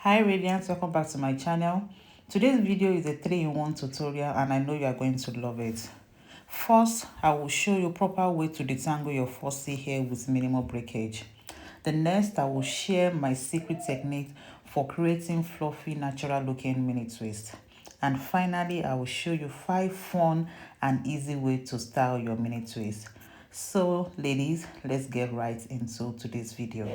Hi Radiance, welcome back to my channel. Today's video is a 3-in-1 tutorial and I know you are going to love it. First, I will show you proper way to detangle your 4C hair with minimal breakage. The next, I will share my secret technique for creating fluffy, natural looking mini twist. And finally, I will show you 5 fun and easy ways to style your mini twist. So ladies, let's get right into today's video.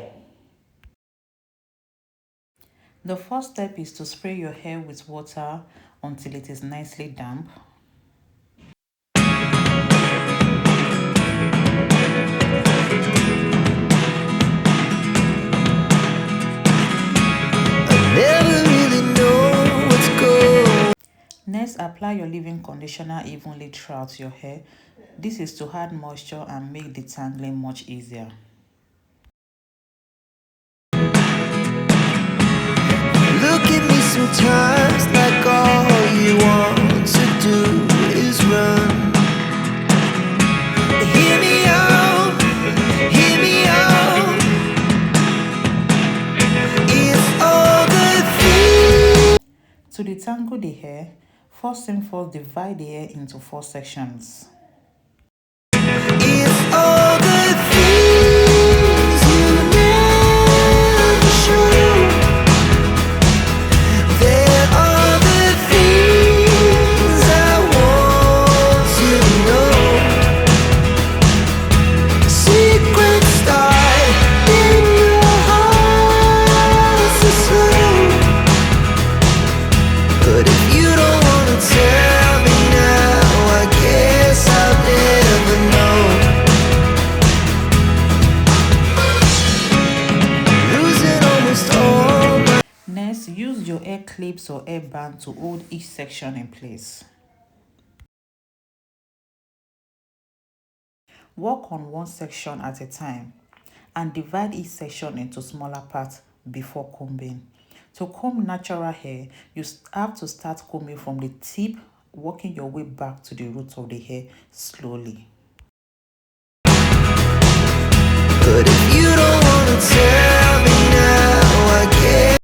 The first step is to spray your hair with water until it is nicely damp. Next, apply your leave-in conditioner evenly throughout your hair. This is to add moisture and make detangling much easier. Look at me sometimes like all you want to do is run. Hear me out, hear me out. It's all the things. To detangle the hair, first thing first, divide the hair into 4 sections. It's all the things you never show. There are the things I want to know. Secret style in your heart so slow. But if you don't want to tell me now, I guess I'll never know. Losing almost all my... Next, use your hair clips or hair band to hold each section in place. Work on one section at a time and divide each section into smaller parts before combing. To comb natural hair, you have to start combing from the tip, working your way back to the root of the hair slowly. But if you don't want to tell me now, I can't.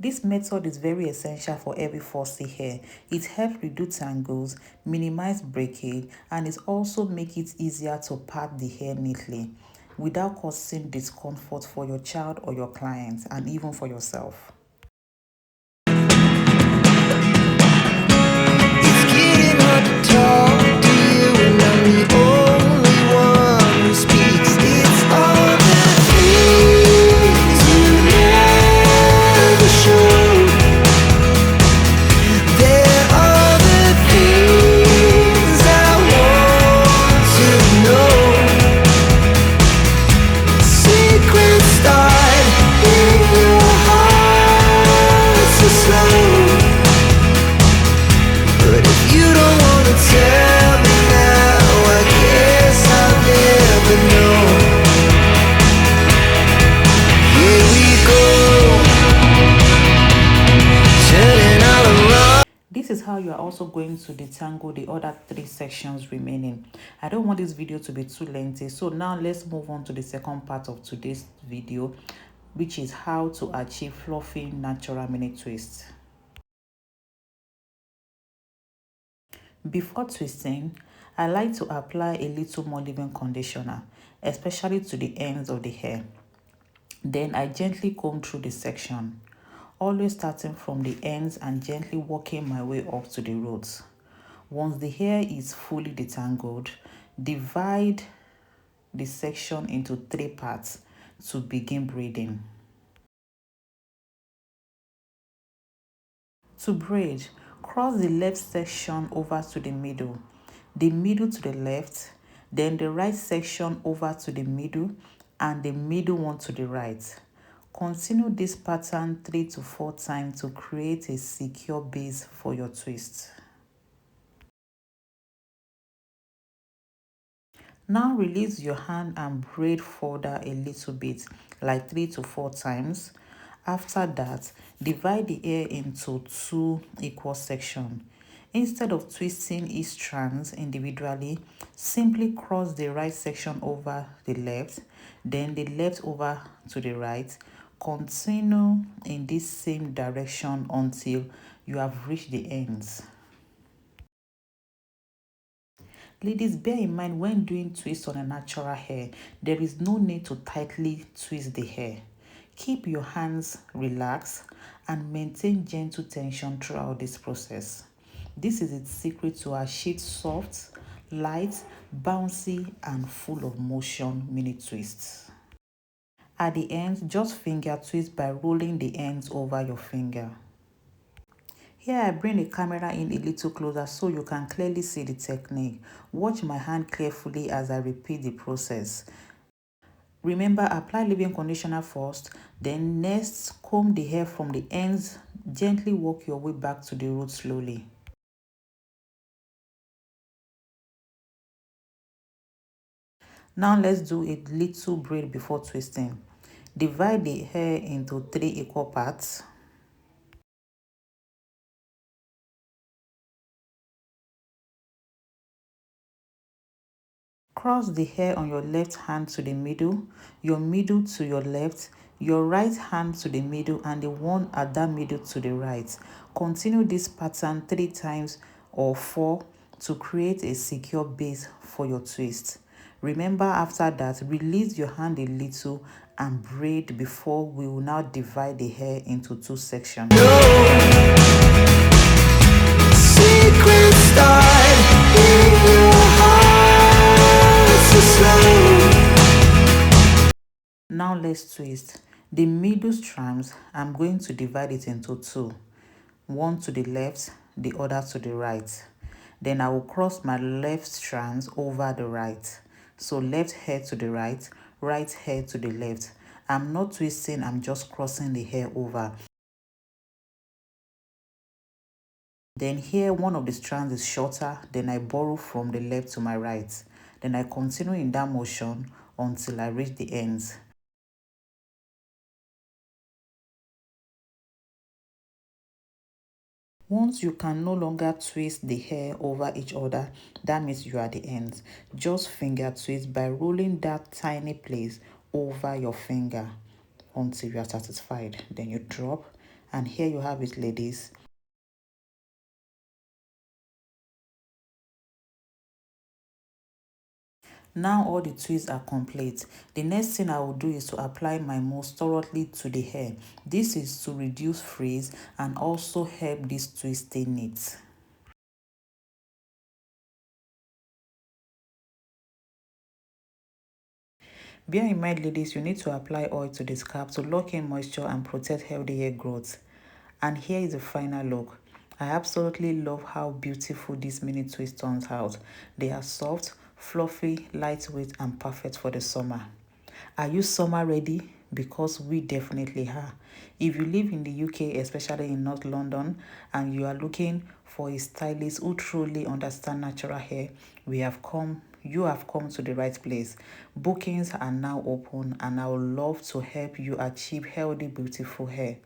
This method is very essential for every 4C hair. It helps reduce tangles, minimize breakage, and it also makes it easier to part the hair neatly without causing discomfort for your child or your clients and even for yourself. It's getting hard to talk to you and I'm the only one who speaks. It's all the things you never show. There are the things I want to know. Secret style in your heart so slow. But if you don't want to tell me now, I guess I'll never know. Here we go, turning all around. This is how you are also going to detangle the other 3 sections remaining. I don't want this video to be too lengthy, so now let's move on to the second part of today's video, which is how to achieve fluffy natural mini twists. Before twisting, I like to apply a little more leave-in conditioner, especially to the ends of the hair. Then I gently comb through the section, always starting from the ends and gently working my way up to the roots. Once the hair is fully detangled, divide the section into 3 parts to begin braiding. To braid, cross the left section over to the middle to the left, then the right section over to the middle, and the middle one to the right. Continue this pattern 3 to 4 times to create a secure base for your twist. Now release your hand and braid further a little bit, like 3 to 4 times. After that, divide the hair into 2 equal sections. Instead of twisting each strand individually, simply cross the right section over the left, then the left over to the right. Continue in this same direction until you have reached the ends. Ladies, bear in mind when doing twists on a natural hair, there is no need to tightly twist the hair. Keep your hands relaxed and maintain gentle tension throughout this process. This is its secret to achieve soft, light, bouncy, and full of motion mini twists. At the end, just finger twist by rolling the ends over your finger. Here I bring the camera in a little closer so you can clearly see the technique. Watch my hand carefully as I repeat the process. Remember, apply leave-in conditioner first, then next comb the hair from the ends. Gently work your way back to the root slowly. Now let's do a little braid before twisting. Divide the hair into 3 equal parts. Cross the hair on your left hand to the middle, your middle to your left, your right hand to the middle, and the one at that middle to the right. Continue this pattern 3 times or 4 to create a secure base for your twist. Remember, after that, release your hand a little and braid before we will now divide the hair into 2 sections. Secret start in your heart so slow. Now let's twist. The middle strands, I'm going to divide it into 2. One to the left, the other to the right. Then I will cross my left strands over the right. So left hair to the right, right hair to the left. I'm not twisting, I'm just crossing the hair over. Then here, one of the strands is shorter, then I borrow from the left to my right. Then I continue in that motion until I reach the ends. Once you can no longer twist the hair over each other, that means you are at the ends. Just finger twist by rolling that tiny place over your finger until you are satisfied. Then you drop, and here you have it, ladies. Now all the twists are complete. The next thing I will do is to apply my mousse thoroughly to the hair. This is to reduce frizz and also help this twist stay neat. Bear in mind, ladies, you need to apply oil to the scalp to lock in moisture and protect healthy hair growth. And here is the final look. I absolutely love how beautiful these mini twists turns out. They are soft, fluffy, lightweight, and perfect for the summer. Are you summer ready? Because we definitely are. If you live in the UK, especially in North London, and you are looking for a stylist who truly understands natural hair, you have come to the right place. Bookings are now open, and I would love to help you achieve healthy, beautiful hair.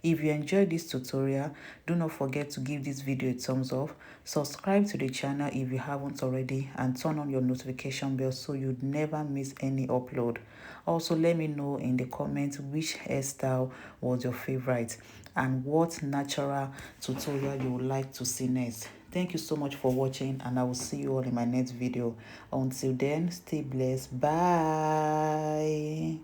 If you enjoyed this tutorial, do not forget to give this video a thumbs up, subscribe to the channel if you haven't already, and turn on your notification bell so you'd never miss any upload. Also, let me know in the comments which hairstyle was your favorite and what natural tutorial you would like to see next. Thank you so much for watching, and I will see you all in my next video. Until then, stay blessed. Bye.